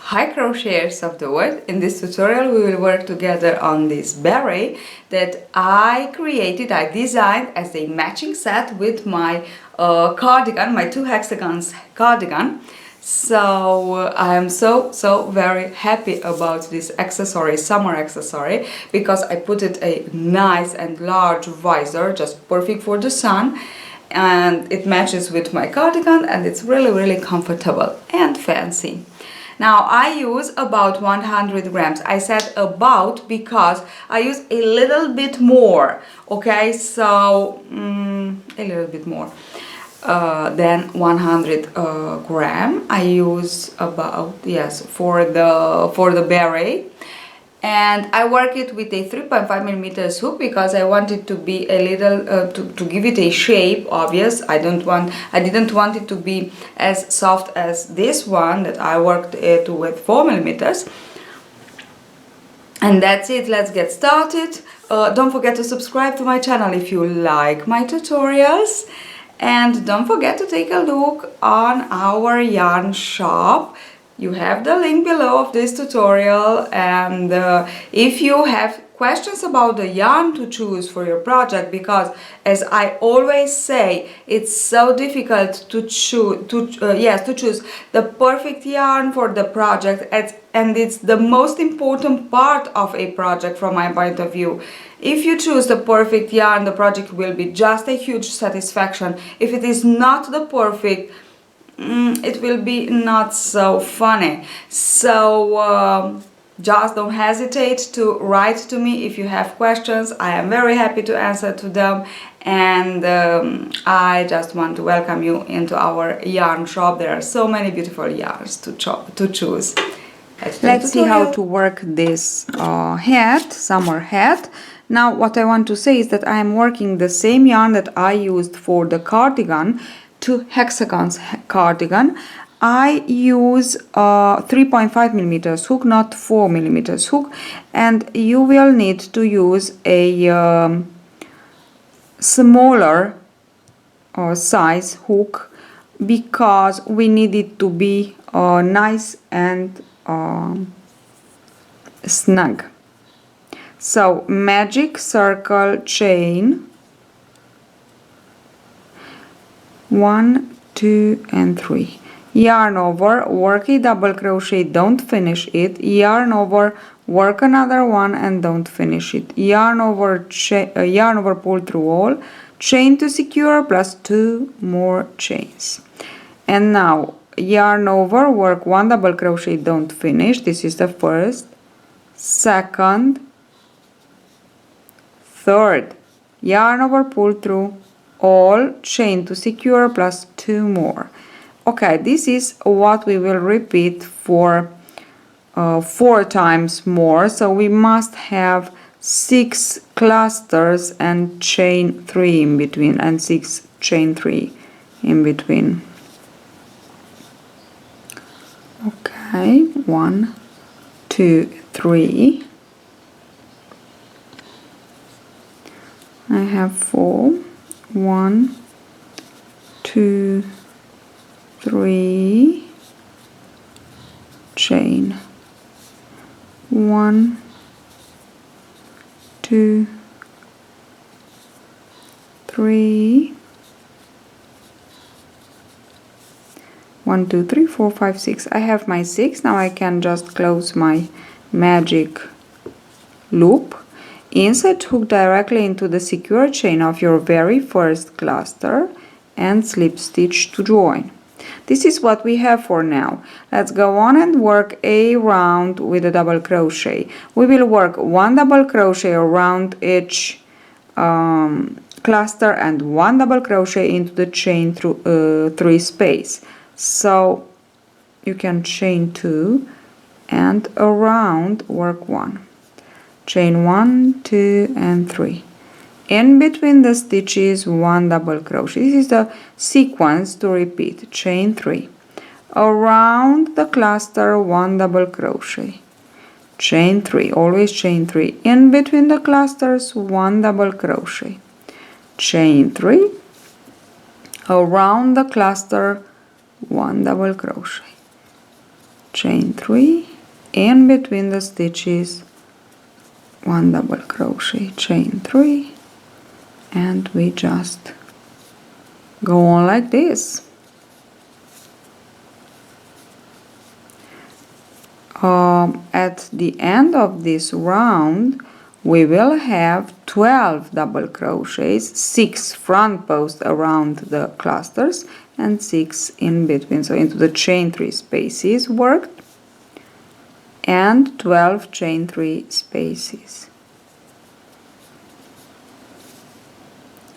Hi crocheters of the world. In this tutorial we will work together on this beret that I designed as a matching set with my cardigan, my 2 hexagons cardigan. So I am so very happy about this accessory, summer accessory, because I put it a nice and large visor, just perfect for the sun, and it matches with my cardigan and it's really comfortable and fancy. Now I use about 100 grams. I said about because I use a little bit more, okay, so a little bit more than 100 gram. I use about, yes, for the beret. And I work it with a 3.5 millimeters hook because I want it to be a little to give it a shape. Obvious, I didn't want it to be as soft as this one that I worked it with 4 millimeters. And that's it. Let's get started. Don't forget to subscribe to my channel if you like my tutorials, and don't forget to take a look on our yarn shop. You have the link below of this tutorial, and if you have questions about the yarn to choose for your project, because as I always say, it's so difficult to choose the perfect yarn for the project, and it's the most important part of a project from my point of view. If you choose the perfect yarn, the project will be just a huge satisfaction. If it is not the perfect, it will be not so funny. So just don't hesitate to write to me if you have questions. I am very happy to answer to them, and I just want to welcome you into our yarn shop. There are so many beautiful yarns to choose. Let's see how to work this hat, summer hat. Now what I want to say is that I am working the same yarn that I used for the cardigan, 2 hexagons cardigan. I use 3.5 millimeters hook, not 4 millimeters hook, and you will need to use a smaller size hook because we need it to be nice and snug. So magic circle chain 1, 2 and 3, yarn over, work a double crochet, don't finish it, yarn over, work another one and don't finish it, yarn over, pull through all, chain to secure plus 2 more chains. And now yarn over, work 1 double crochet, don't finish. This is the first, second, third, yarn over, pull through all, chain to secure plus 2 more. Okay, this is what we will repeat for 4 times more, so we must have 6 clusters and chain 3 in between, and 6 chain 3 in between. Okay, 1, 2, 3. I have 4. 1, 2, 3, chain, 1, 2, 3, 1, 2, 3, 4, 5, 6. I have my 6. Now I can just close my magic loop. Insert hook directly into the secure chain of your very first cluster and slip stitch to join. This is what we have for now. Let's go on and work a round with a double crochet. We will work 1 double crochet around each cluster and 1 double crochet into the chain 3 space. So you can chain 2 and around work 1. Chain 1, 2 and 3. In between the stitches 1 double crochet. This is the sequence to repeat. Chain 3. Around the cluster 1 double crochet. Chain 3. Always chain 3. In between the clusters 1 double crochet. Chain 3. Around the cluster 1 double crochet. chain 3, in between the stitches 1 double crochet, chain 3, and we just go on like this. At the end of this round we will have 12 double crochets, 6 front posts around the clusters and 6 in between, so into the chain 3 spaces worked, and 12 chain 3 spaces.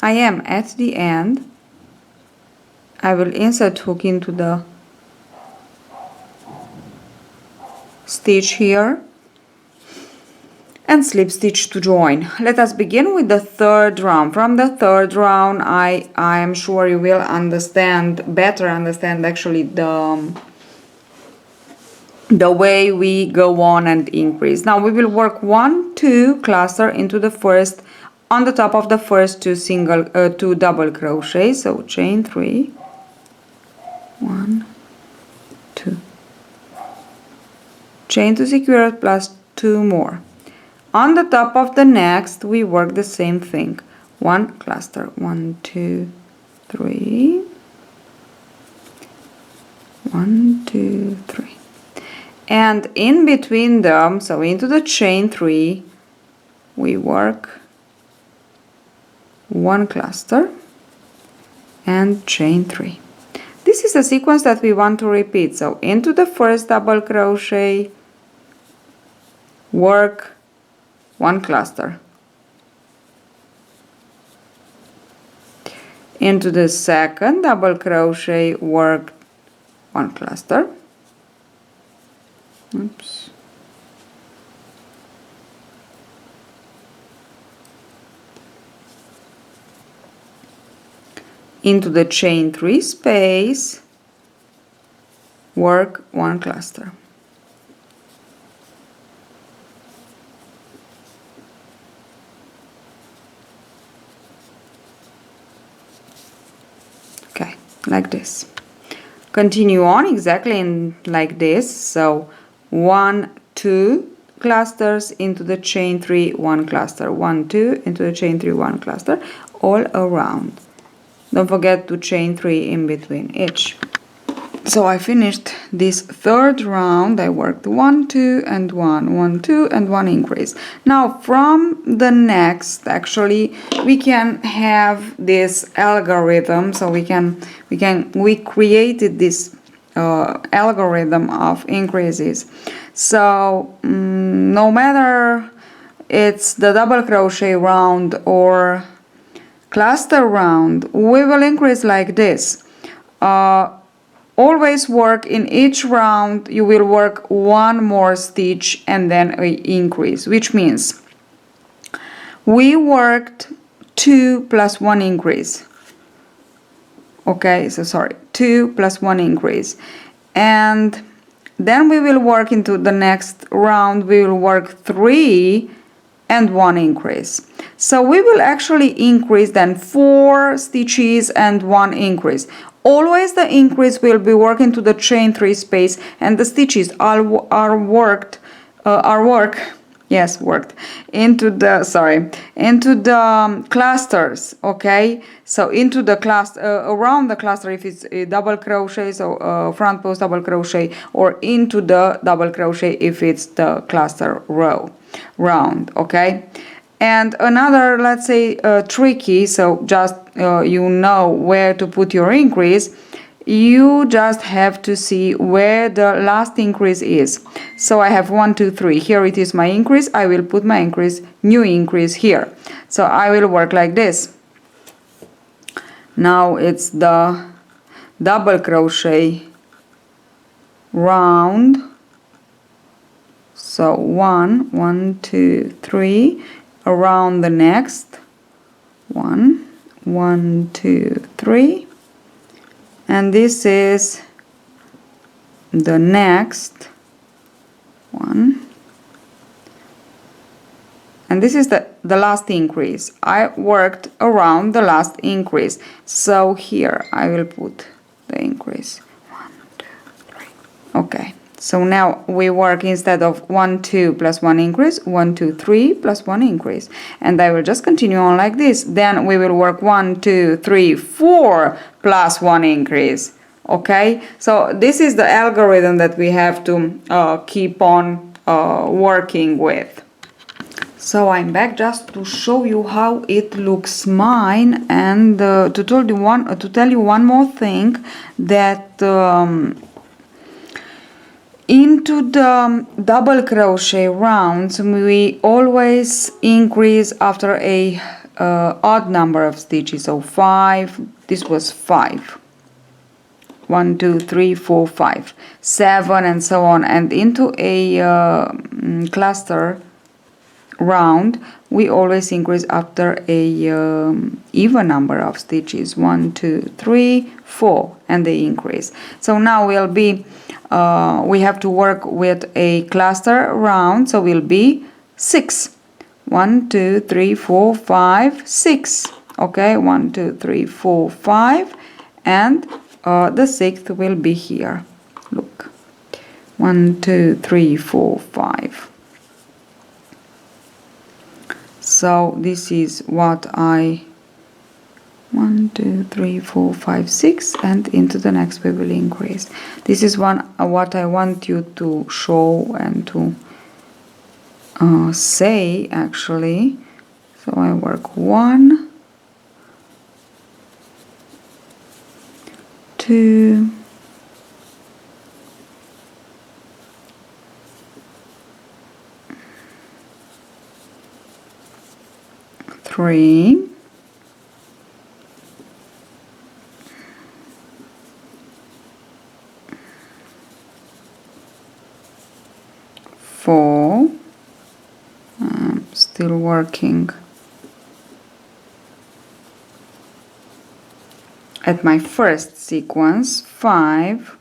I am at the end. I will insert hook into the stitch here and slip stitch to join. Let us begin with the third round. From the third round I am sure you will better understand actually the way we go on and increase. Now we will work 1, 2 cluster into the first, on the top of the first two double crochets, so chain 3, 1, 2, chain to secure plus 2 more. On the top of the next we work the same thing, 1 cluster, 1, 2, 3, 1, 2, 3, and in between them, so into the chain 3, we work 1 cluster and chain 3. This is a sequence that we want to repeat, so into the first double crochet, work 1 cluster, into the second double crochet, work 1 cluster, oops, into the chain 3 space, work 1 cluster, okay, like this. Continue on exactly like this, so 1, 2 clusters into the chain 3, 1 cluster, 1, 2 into the chain 3, 1 cluster, all around. Don't forget to chain 3 in between each. So I finished this third round. I worked 1, 2 and 1, 1, 2 and 1 increase. Now from the next, actually we can have this algorithm, so we created this algorithm of increases. So no matter it's the double crochet round or cluster round, we will increase like this. Always work in each round, you will work 1 more stitch and then we increase, which means we worked 2 plus 1 increase. Okay, so sorry, 2 plus 1 increase, and then we will work into the next round, we will work 3 and 1 increase. So we will actually increase then 4 stitches and 1 increase. Always the increase will be working to the chain 3 space, and the stitches are worked into the clusters. Okay, so into the cluster, around the cluster if it's a double crochet, so front post double crochet, or into the double crochet if it's the cluster round. Okay. And another, let's say, tricky, so just you know where to put your increase, you just have to see where the last increase is. So I have 1, 2, 3, here it is my increase, I will put my increase, new increase here. So I will work like this. Now it's the double crochet round, so 1, 1, 2, 3, around the next 1, 1, 2, 3, and this is the next one, and this is the last increase. I worked around the last increase, so here I will put the increase 1, 2, 3. Okay, So now we work instead of 1 2 plus 1 increase, 1 2 3 plus 1 increase, and I will just continue on like this. Then we will work 1 2 3 4 plus 1 increase. Okay, so this is the algorithm that we have to keep on working with. So I'm back just to show you how it looks mine, and to tell you one more thing, that into the double crochet rounds we always increase after a odd number of stitches. So 5, this was 5, 1 2 3 4 5, 7, and so on, and into a cluster round we always increase after a even number of stitches, 1 2 3 4, and they increase. So now we'll be we have to work with a cluster round, so we'll be 6, 1 2 3 4 5 6. Okay, 1 2 3 4 5, and the sixth will be here. Look, 1 2 3 4 5. So this is what I 1 2 3 4 5 6, and into the next we will increase. This is what I want you to show and to say actually. So I work 1 2 3 4, I'm still working at my first sequence, 5,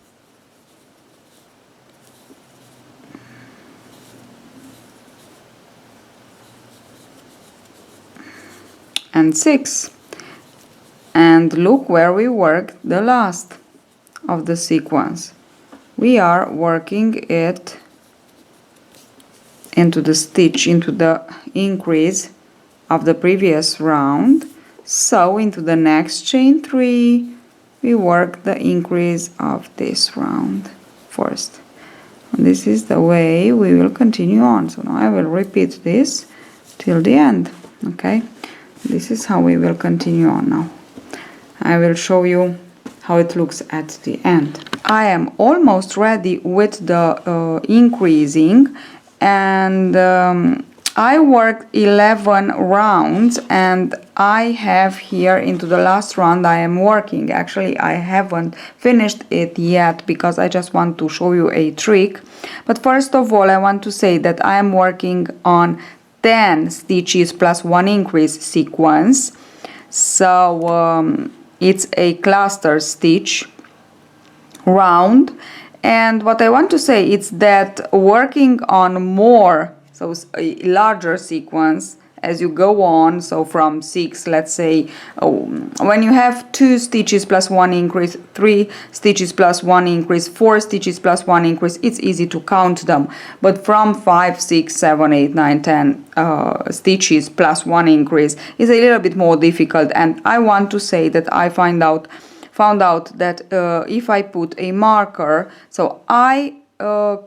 and 6, and look where we worked the last of the sequence. We are working it into the stitch, into the increase of the previous round. So into the next chain 3 we work the increase of this round first, and this is the way we will continue on. So now I will repeat this till the end. Okay, this is how we will continue on. Now I will show you how it looks at the end. I am almost ready with the increasing, and I worked 11 rounds, and I have here into the last round I am working. Actually I haven't finished it yet because I just want to show you a trick. But first of all I want to say that I am working on 10 stitches plus 1 increase sequence. So it's a cluster stitch round, and what I want to say is that working on more, so a larger sequence as you go on, so from 6, let's say, when you have 2 stitches plus 1 increase, 3 stitches plus 1 increase, 4 stitches plus 1 increase, it's easy to count them. But from 5 6 7 8 9 10 stitches plus 1 increase is a little bit more difficult, and I want to say that I found out that if I put a marker, so I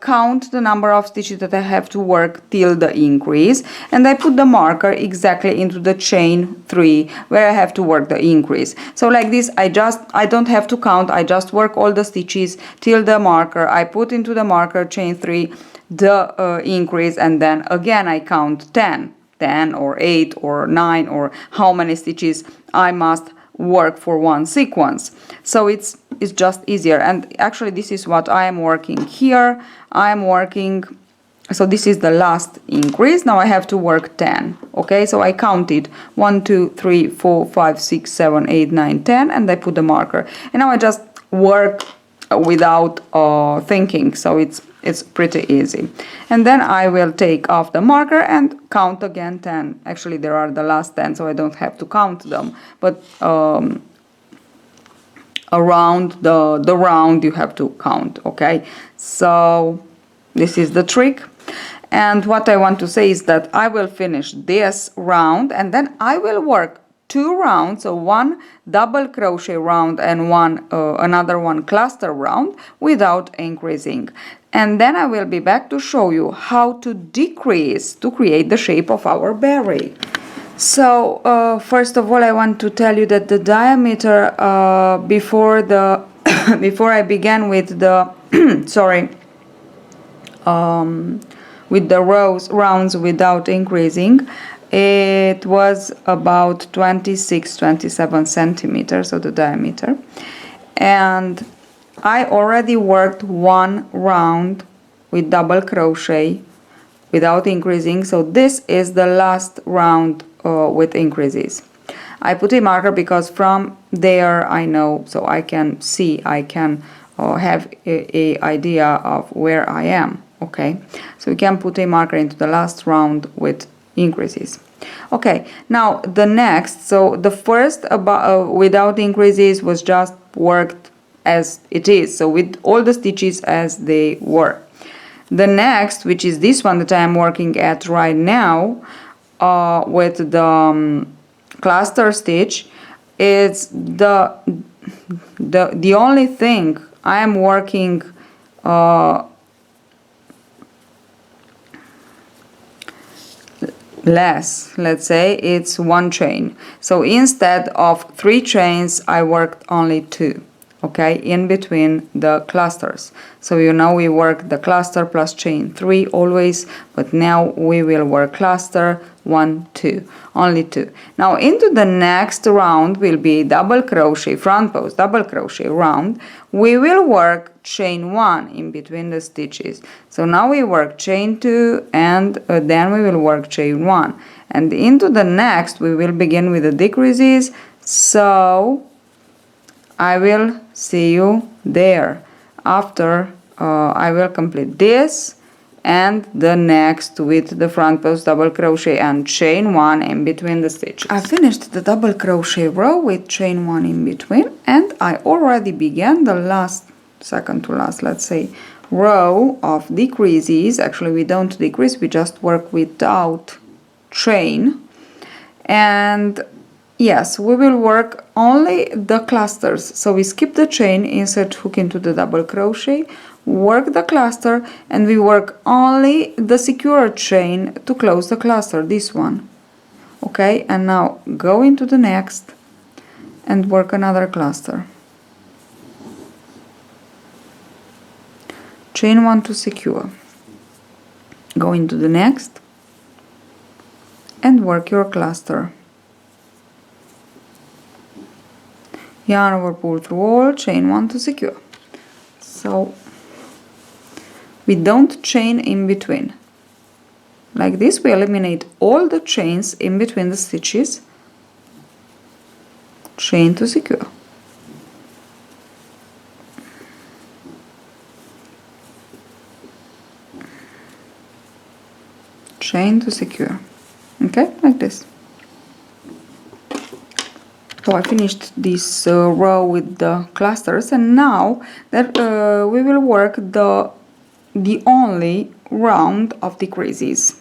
count the number of stitches that I have to work till the increase, and I put the marker exactly into the chain 3 where I have to work the increase. So like this I don't have to count, I just work all the stitches till the marker. I put into the marker chain 3 the increase, and then again I count 10 or 8 or 9 or how many stitches I must work for one sequence. So it's just easier, and actually this is what I am working here. I am working, so this is the last increase. Now I have to work 10. Okay, so I counted 1 2 3 4 5 6 7 8 9 10, and I put the marker, and now I just work without thinking, so it's pretty easy. And then I will take off the marker and count again 10. Actually there are the last 10, so I don't have to count them, but around the round you have to count. Okay, so this is the trick. And what I want to say is that I will finish this round and then I will work 2 rounds, so 1 double crochet round and another one cluster round without increasing. And then I will be back to show you how to decrease to create the shape of our beret. So first of all, I want to tell you that the diameter before the before I began with the sorry, with the rounds without increasing, it was about 26-27 centimeters, so the diameter, and I already worked 1 round with double crochet without increasing, so this is the last round with increases. I put a marker because from there I know, so I can see, I can have a idea of where I am. Okay, so we can put a marker into the last round with increases. Okay, now the next, so the first without increases was just worked as it is, so with all the stitches as they were. The next, which is this one that I am working at right now, with the cluster stitch, is the only thing I am working less, let's say it's 1 chain. So instead of 3 chains I worked only 2, okay, in between the clusters. So you know we work the cluster plus chain 3 always, but now we will work cluster 1, 2, only 2. Now into the next round will be double crochet, front post double crochet round. We will work chain 1 in between the stitches. So now we work chain 2 and then we will work chain 1, and into the next we will begin with the decreases. So I will see you there after I will complete this and the next with the front post double crochet and chain 1 in between the stitches. I finished the double crochet row with chain 1 in between, and I already began the last, second to last, let's say, row of decreases. Actually we don't decrease, we just work without chain. And yes, we will work only the clusters, so we skip the chain, insert hook into the double crochet, work the cluster, and we work only the secure chain to close the cluster, this one. Okay, and now go into the next and work another cluster. Chain 1 to secure. Go into the next and work your cluster. Yarn over, pull through all, chain 1 to secure. So we don't chain in between. Like this we eliminate all the chains in between the stitches. Chain to secure. Chain to secure. Okay, like this. So I finished this row with the clusters, and now that we will work the only round of decreases.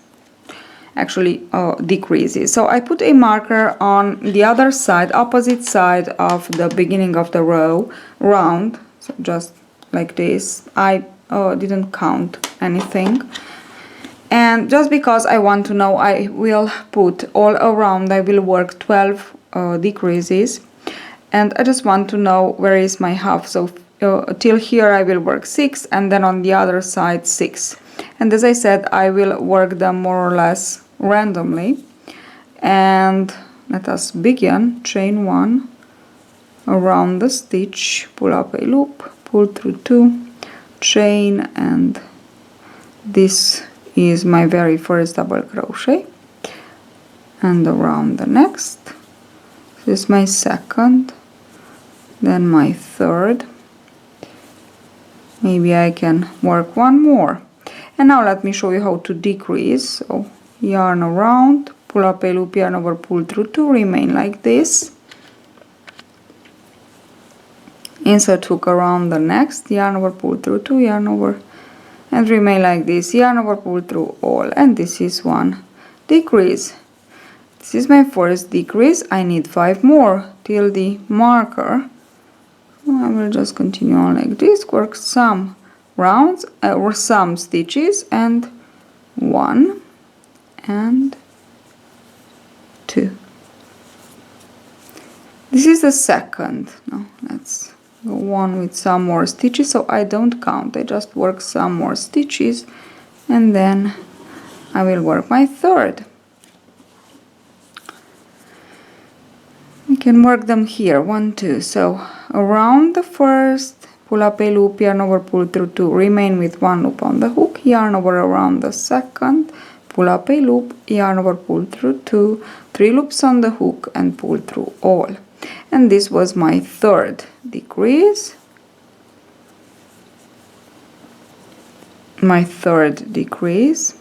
Actually decreases. So I put a marker on the other side, opposite side of the beginning of the row round, so just like this. I didn't count anything, and just because I want to know, I will put all around, I will work 12 decreases, and I just want to know where is my half. So till here I will work 6, and then on the other side 6, and as I said I will work them more or less randomly. And let us begin. Chain 1 around the stitch, pull up a loop, pull through 2, chain, and this is my very first double crochet, and around the next. This is my second, then my third. Maybe I can work one more. And now let me show you how to decrease. So yarn around, pull up a loop, yarn over, pull through 2, remain like this. insert hook around the next, yarn over, pull through 2, yarn over, and remain like this, yarn over, pull through all, and this is one decrease. This is my first decrease. I need 5 more till the marker. I will just continue on like this, work some rounds or some stitches, and 1 and 2. This is the second. Now let's go on with some more stitches, so I don't count, I just work some more stitches and then I will work my third. We can work them here, 1, 2, so around the first, pull up a loop, yarn over, pull through 2, remain with 1 loop on the hook, yarn over around the second, pull up a loop, yarn over, pull through 2, 3 loops on the hook and pull through all. And this was my third decrease. My third decrease.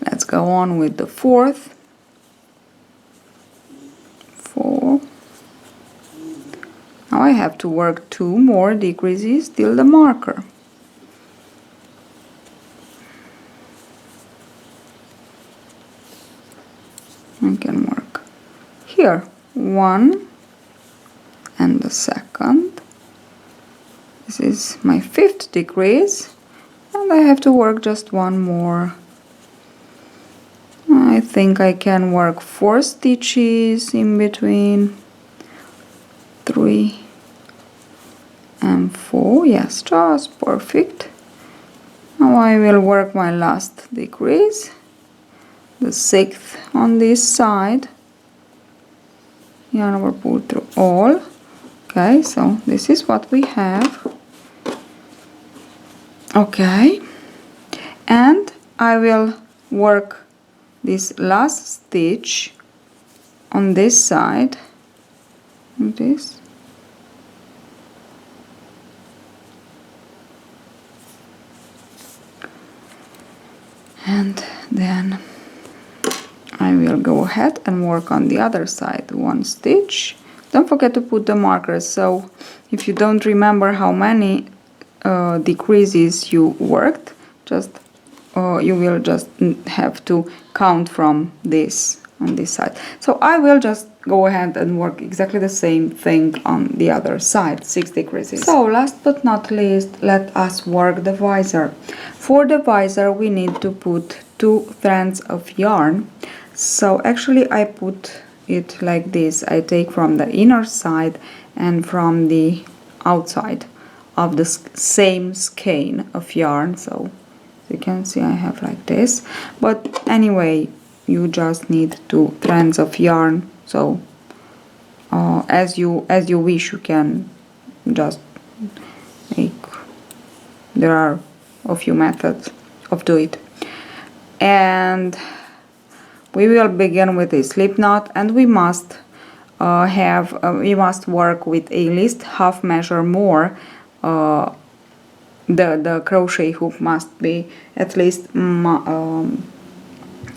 Let's go on with the fourth. 4. Now I have to work 2 more decreases till the marker. I can work here 1 and the second. This is my 5th decrease, and I have to work just 1 more. I think I can work 4 stitches in between, 3 and 4. Yes, just perfect. Now I will work my last decrease, the 6th on this side, yarn over, pull through all. Okay, so this is what we have. Okay, and I will work this last stitch on this side, like this. And then I will go ahead and work on the other side, 1 stitch. Don't forget to put the markers, so if you don't remember how many decreases you worked, just you will just have to count from this on this side. So I will just go ahead and work exactly the same thing on the other side, 6 decreases. So last but not least, let us work the visor. For the visor we need to put 2 strands of yarn. So actually I put it like this. I take from the inner side and from the outside of the same skein of yarn. So as you can see I have like this, but anyway you just need 2 strands of yarn. So as you wish, you can just make, there are a few methods of do it. And we will begin with a slip knot, and we must we must work with at least half measure more. The crochet hook must be at least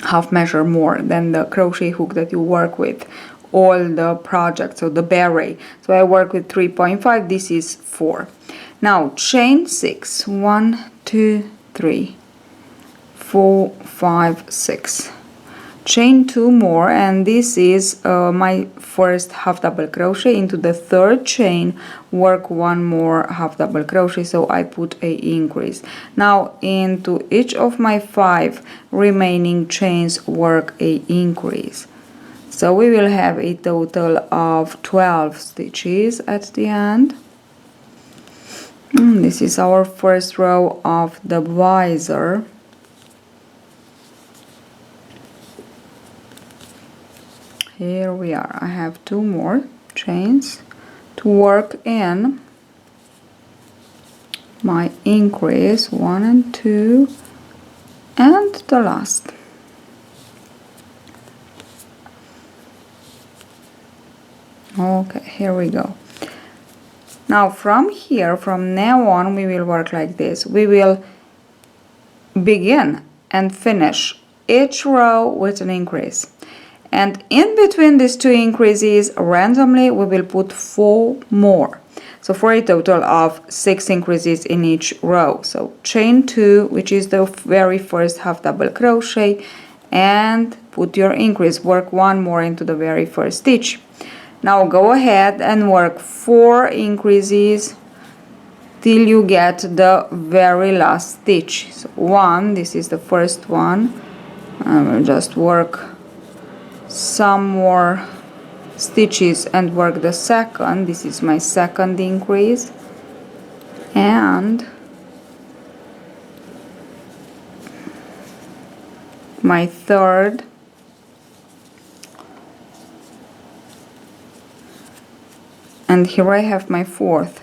half measure more than the crochet hook that you work with all the projects, so the beret. So I work with 3.5, this is 4. Now chain 6, 1, 2, 3, 4, 5, 6. Chain 2 more, and this is my first half double crochet. Into the 3rd chain work 1 more half double crochet, so I put a increase. Now into each of my 5 remaining chains work a increase. So we will have a total of 12 stitches at the end. This is our first row of the visor. Here we are. I have 2 more chains to work in my increase, 1 and 2, and the last. Okay, here we go. Now from here, from now on, we will work like this. We will begin and finish each row with an increase. And in between these 2 increases, randomly we will put 4 more. So for a total of 6 increases in each row. So chain 2, which is the very first half double crochet, and put your increase, work 1 more into the very first stitch. Now go ahead and work 4 increases till you get the very last stitch. So 1, this is the first one. I will just work some more stitches and work the second. This is my second increase, and my third, and here I have my fourth.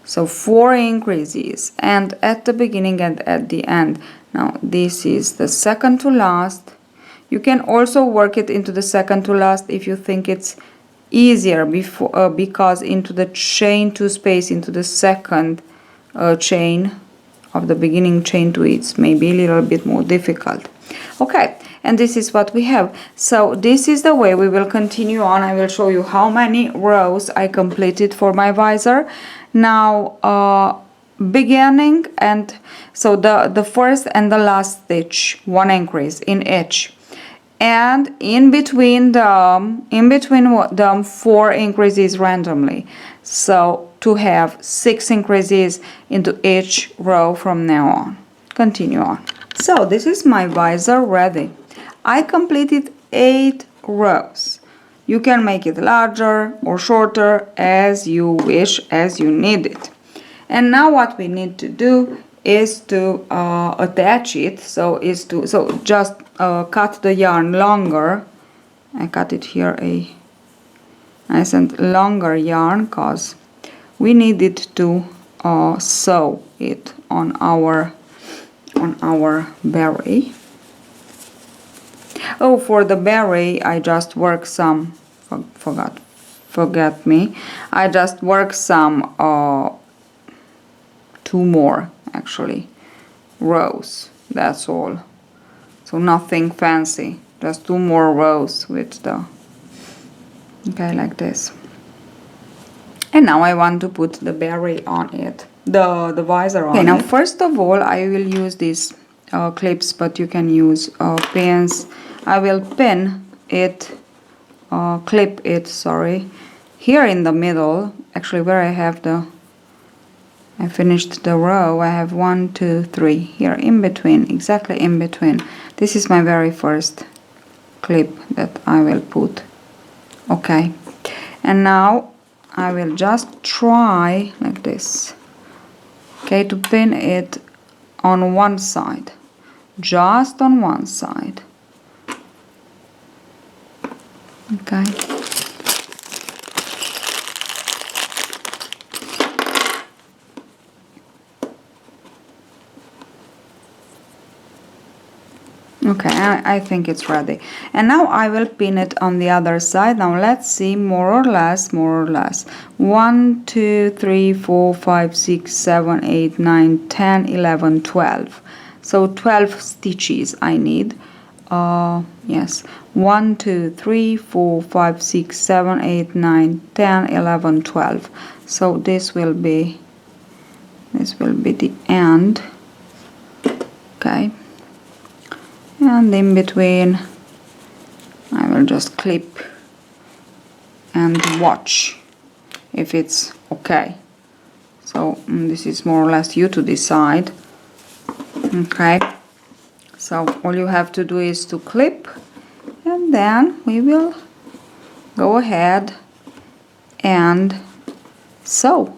So 4 increases, and at the beginning and at the end. Now this is the second to last. You can also work it into the second to last if you think it's easier, before because into the chain 2 space into the second chain of the beginning chain 2, it's maybe a little bit more difficult. Okay, and this is what we have. So this is the way we will continue on. I will show you how many rows I completed for my visor. Now beginning, and so the first and the last stitch, 1 increase in each, and in between them 4 increases randomly, so to have 6 increases into each row from now on. Continue on. So this is my visor ready. I completed 8 rows. You can make it larger or shorter as you wish, as you need it. And now what we need to do is to attach it. So just cut the yarn longer. I cut it here a nice and longer yarn because we need it to sew it on our beret. Oh, for the beret I just work some forget me. I just work some 2 more actually rows, that's all. So nothing fancy, just 2 more rows with the, okay, like this. And now I want to put the beret on it, the visor on it. Okay, now first of all I will use these clips, but you can use pins. I will pin it, clip it, sorry, here in the middle, actually where I have I finished the row. I have 1, 2, 3 here in between, exactly in between. This is my very first clip that I will put. Okay, and now I will just try like this, okay, to pin it on one side, just on one side. Okay. Okay, I think it's ready. And now I will pin it on the other side. Now let's see, more or less. 1, 2, 3, 4, 5, 6, 7, 8, 9, 10, 11, 12. So 12 stitches I need. Yes, 1, 2, 3, 4, 5, 6, 7, 8, 9, 10, 11, 12. So this will be the end. Okay. And in between I will just clip and watch if it's okay. So this is more or less you to decide. Okay, so all you have to do is to clip, and then we will go ahead and sew.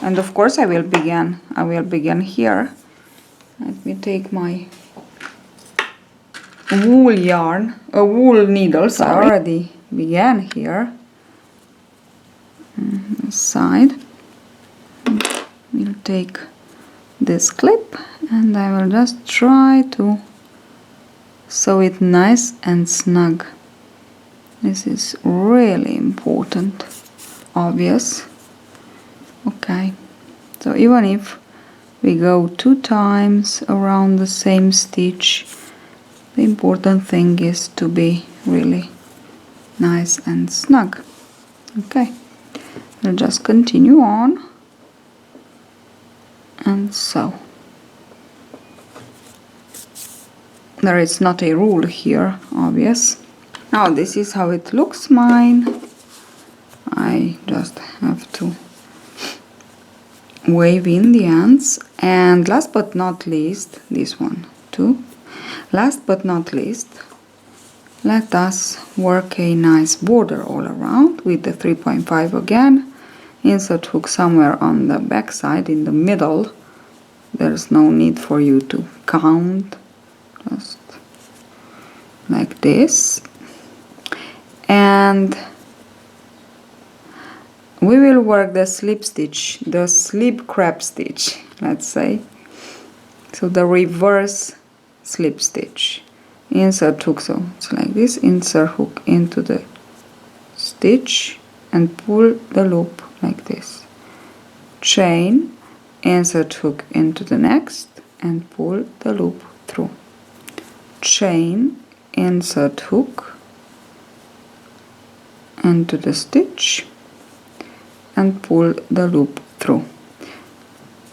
And of course I will begin here. Let me take my wool needles. I already began here. This side. We'll take this clip and I will just try to sew it nice and snug. This is really important, obvious. Okay, so even if we go 2 times around the same stitch, the important thing is to be really nice and snug. Okay, we'll just continue on and sew. There is not a rule here, obvious. Now this is how it looks mine. I just have to wave in the ends, and last but not least, this one too. Last but not least, let us work a nice border all around with the 3.5 again. Insert hook somewhere on the back side in the middle. There's no need for you to count, just like this. And we will work the slip stitch, the slip crab stitch, let's say. So the reverse slip stitch. Insert hook, so it's like this. Insert hook into the stitch and pull the loop like this. Chain, insert hook into the next and pull the loop through. Chain, insert hook into the stitch and pull the loop through.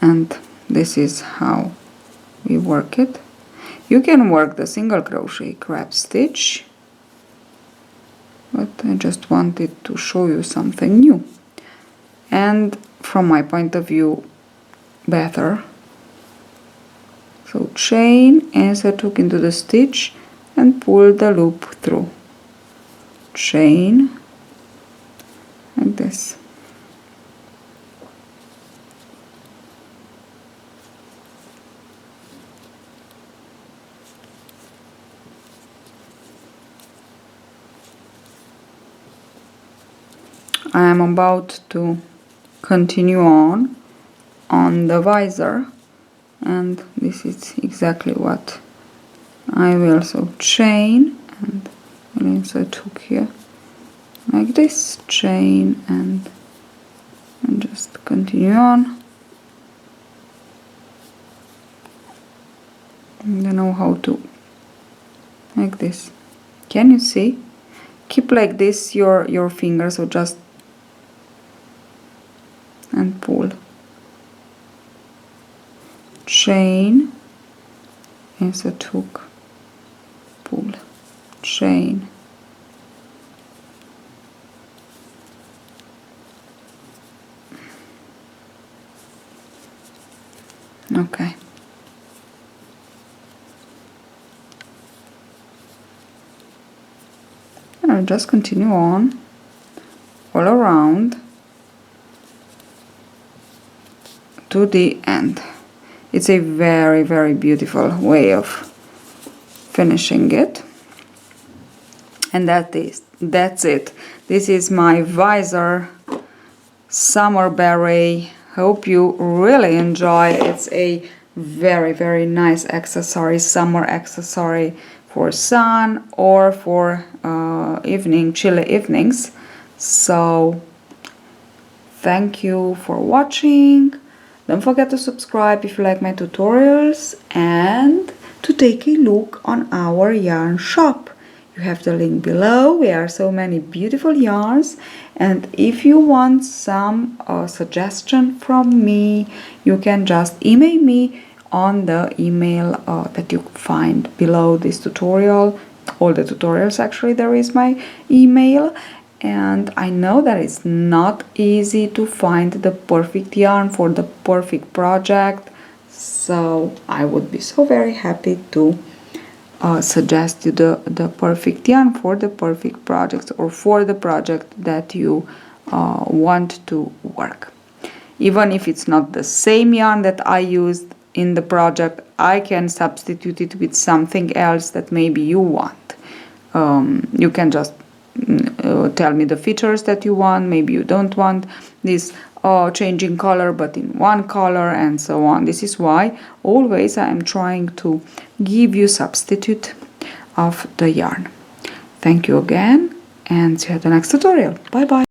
And this is how we work it. You can work the single crochet crab stitch, but I just wanted to show you something new, and from my point of view, better. So chain, insert hook into the stitch and pull the loop through. Chain, like this. I am about to continue on the visor, and this is exactly what I will. So chain and I'll insert hook here like this, chain and just continue on. I don't know how to, like this. Can you see? Keep like this your fingers, so just and pull. Chain, insert hook, pull, chain. Okay. And I'll just continue on all around to the end. It's a very, very beautiful way of finishing it. And that's it. This is my visor summer beret. Hope you really enjoy. It's a very, very nice accessory, summer accessory for sun or for chilly evenings. So thank you for watching. Don't forget to subscribe if you like my tutorials and to take a look on our yarn shop. You have the link below. We are so many beautiful yarns, and if you want some suggestion from me, you can just email me on the email that you find below this tutorial. All the tutorials, actually, there is my email. And I know that it's not easy to find the perfect yarn for the perfect project, so I would be so very happy to suggest you the perfect yarn for the perfect project or for the project that you want to work. Even if it's not the same yarn that I used in the project, I can substitute it with something else that maybe you want. You can just tell me the features that you want. Maybe you don't want this changing color but in one color, and so on. This is why always I am trying to give you substitute of the yarn. Thank you again, and see you at the next tutorial. Bye bye.